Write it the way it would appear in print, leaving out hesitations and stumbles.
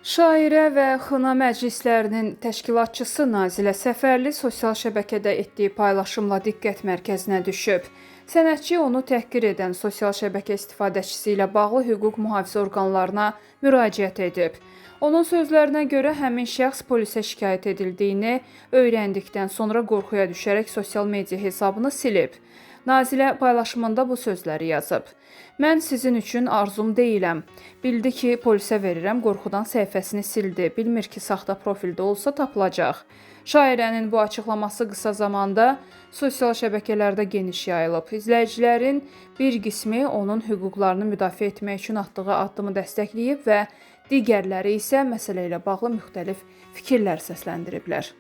Şairə və xına məclislərinin təşkilatçısı Nazilə Səfərli sosial şəbəkədə etdiyi paylaşımla diqqət mərkəzinə düşüb. Sənətçi onu təhqir edən sosial şəbəkə istifadəçisi ilə bağlı hüquq mühafizə orqanlarına müraciət edib. Onun sözlərinə görə həmin şəxs polisə şikayət edildiyini öyrəndikdən sonra qorxuya düşərək sosial media hesabını silib. Nazilə paylaşımında bu sözləri yazıb. Mən sizin üçün arzum deyiləm. Bildi ki, polisə verirəm, qorxudan səhifəsini sildi. Bilmir ki, saxta profildə olsa tapılacaq. Şairənin bu açıqlaması qısa zamanda sosial şəbəkələrdə geniş yayılıb. İzləyicilərin bir qismi onun hüquqlarını müdafiə etmək üçün atdığı addımı dəstəkləyib və digərləri isə məsələ ilə bağlı müxtəlif fikirlər səsləndiriblər.